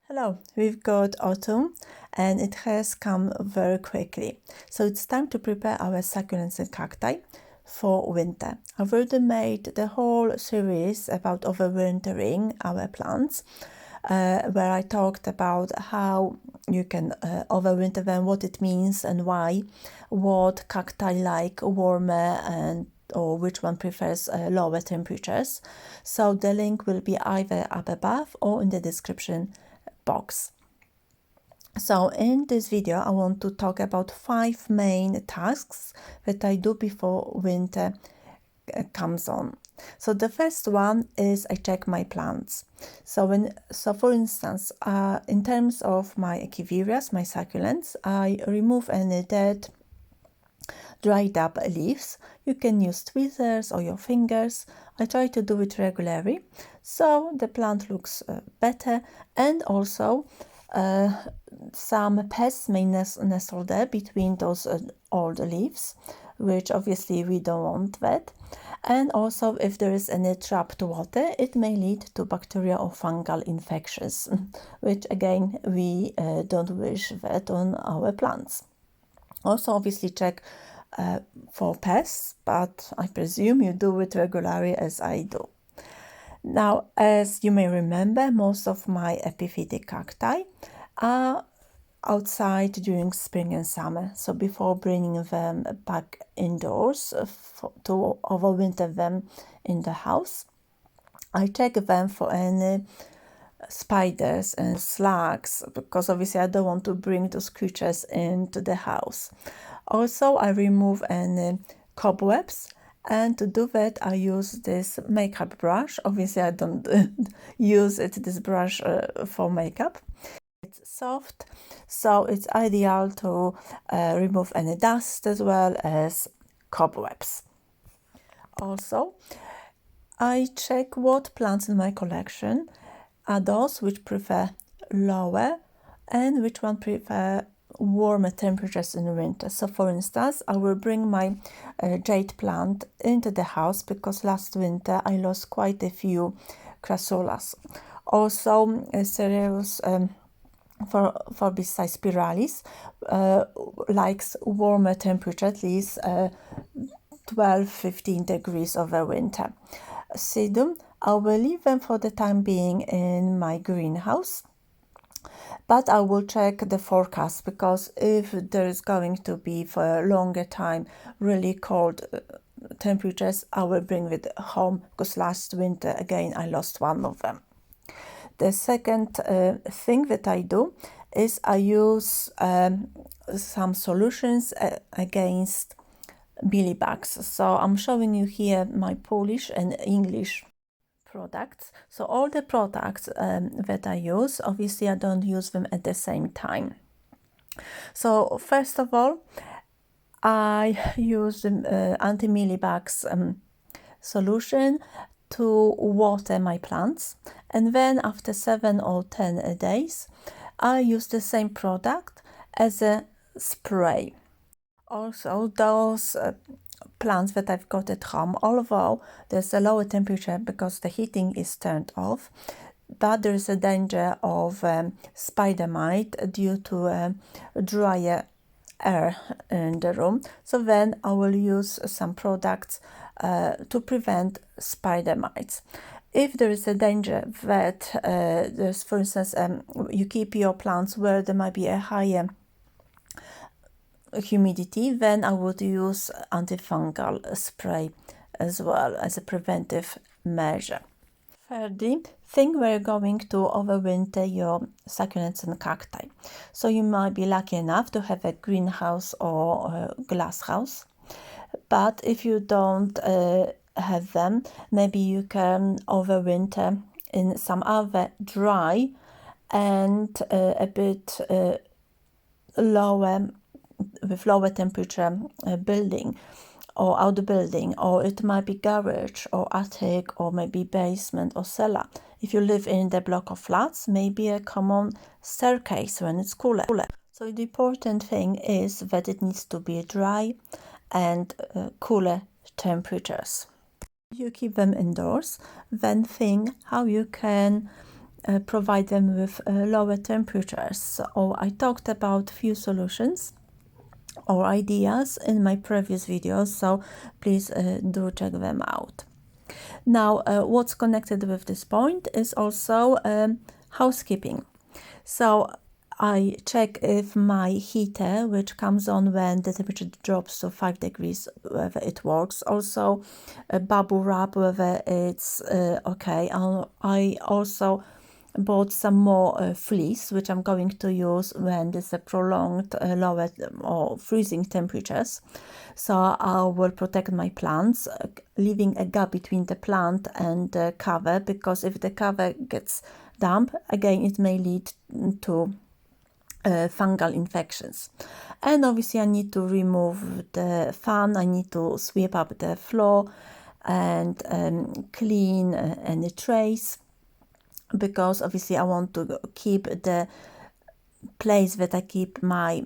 Hello, we've got autumn and it has come very quickly. So it's time to prepare our succulents and cacti for winter. I've already made the whole series about overwintering our plants, where I talked about how you can overwinter them, what it means and why, what cacti like warmer and or which one prefers lower temperatures. So the link will be either up above or in the description box. So in this video I want to talk about 5 main tasks that I do before winter comes on. So the first one is I check my plants. So for instance, in terms of my echiverias, my succulents, I remove any dead dried up leaves. You can use tweezers or your fingers. I try to do it regularly so the plant looks better, and also some pests may nestle there between those old leaves, which obviously we don't want that. And also if there is any trapped water, it may lead to bacteria or fungal infections, which again we don't wish that on our plants. Also obviously check for pests, but I presume you do it regularly as I do. Now, as you may remember, most of my epiphytic cacti are outside during spring and summer. So before bringing them back indoors to overwinter them in the house, I check them for any spiders and slugs, because obviously I don't want to bring those creatures into the house. Also, I remove any cobwebs, and to do that I use this makeup brush. Obviously I don't use this brush for makeup. It's soft, so it's ideal to remove any dust as well as cobwebs. Also, I check what plants in my collection are those which prefer lower and which one prefer warmer temperatures in the winter. So for instance, I will bring my jade plant into the house because last winter I lost quite a few crassulas. Also cereus besides spiralis likes warmer temperature, at least 12-15 degrees over winter. Sedum, I will leave them for the time being in my greenhouse, but I will check the forecast, because if there is going to be for a longer time really cold temperatures, I will bring it home, because last winter again I lost one of them. The second thing that I do is I use some solutions against mealybugs. So I'm showing you here my Polish and English products. So all the products that I use, obviously I don't use them at the same time. So first of all, I use anti-mealybugs solution to water my plants, and then after 7 or 10 days I use the same product as a spray. Also those plants that I've got at home, although there's a lower temperature because the heating is turned off, but there is a danger of spider mite due to drier air in the room. So then I will use some products to prevent spider mites. If there is a danger that there's, for instance, you keep your plants where there might be a higher humidity, then I would use antifungal spray as well as a preventive measure. Thirdly, think we're going to overwinter your succulents and cacti. So you might be lucky enough to have a greenhouse or a glass house, but if you don't have them, maybe you can overwinter in some other dry and a bit lower, with lower temperature building or outbuilding, or it might be garage or attic or maybe basement or cellar. If you live in the block of flats, maybe a common staircase when it's cooler. So the important thing is that it needs to be dry and cooler temperatures. You keep them indoors, then think how you can provide them with lower temperatures. So I talked about few solutions or ideas in my previous videos, so please do check them out. Now, what's connected with this point is also housekeeping. So I check if my heater, which comes on when the temperature drops to 5 degrees, whether it works. Also, a bubble wrap, whether it's okay. I also bought some more fleece, which I'm going to use when there's a prolonged lower or freezing temperatures. So I will protect my plants, leaving a gap between the plant and the cover, because if the cover gets damp, again, it may lead to fungal infections. And obviously I need to remove the fan, I need to sweep up the floor and clean any trays, because obviously I want to keep the place that I keep my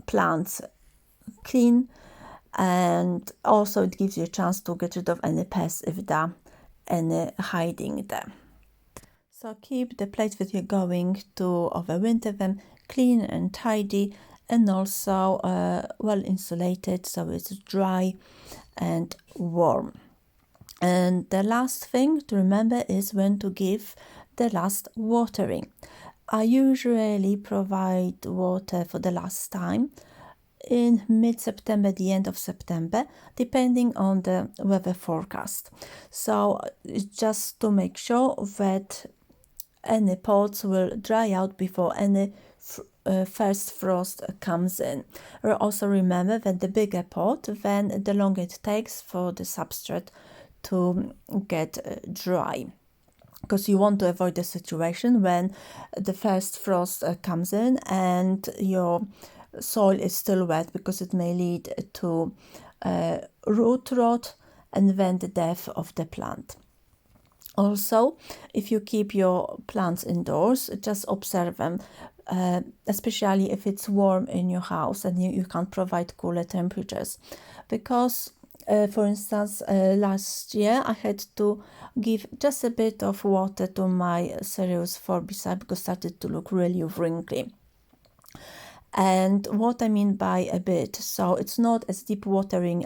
plants clean, and also it gives you a chance to get rid of any pests if there are any hiding there. So keep the place that you're going to overwinter them clean and tidy, and also well insulated, so it's dry and warm. And the last thing to remember is when to give the last watering. I usually provide water for the last time in mid-September, the end of September, depending on the weather forecast. So just to make sure that any pots will dry out before any first frost comes in. Also remember that the bigger pot, then the longer it takes for the substrate to get dry, because you want to avoid the situation when the first frost comes in and your soil is still wet, because it may lead to root rot and then the death of the plant. Also, if you keep your plants indoors, just observe them, especially if it's warm in your house and you can't provide cooler temperatures. Because, for instance, last year I had to give just a bit of water to my cereals herbicide because it started to look really wrinkly. And what I mean by a bit, so it's not as deep watering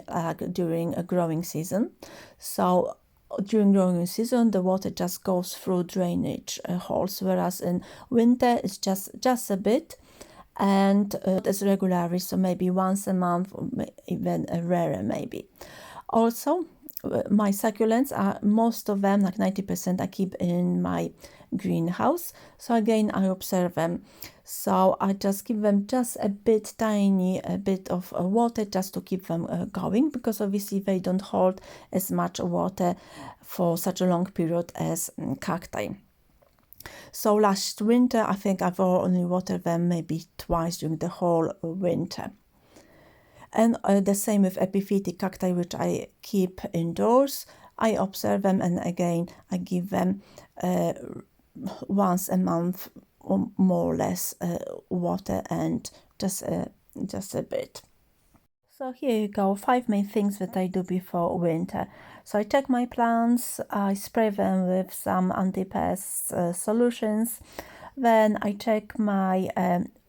during a growing season. So during growing season, the water just goes through drainage holes, whereas in winter it's just a bit, and as regularly, so maybe once a month, or even rarer maybe. Also, my succulents are, most of them, like 90%, I keep in my greenhouse. So again, I observe them. So I just give them just a bit, tiny bit of water just to keep them going, because obviously they don't hold as much water for such a long period as cacti. So last winter, I think I've only watered them maybe twice during the whole winter. And the same with epiphytic cacti, which I keep indoors. I observe them, and again, I give them once a month, or more or less, water, and just a bit. So here you go, 5 main things that I do before winter. So I check my plants, I spray them with some anti-pest solutions. Then I check my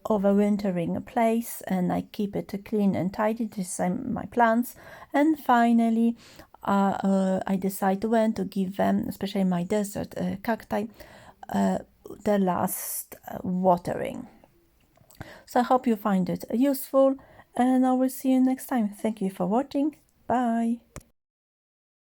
overwintering place and I keep it clean and tidy, the same my plants. And finally, I decide when to give them, especially my desert cacti, the last watering. So I hope you find it useful, and I will see you next time. Thank you for watching. Bye.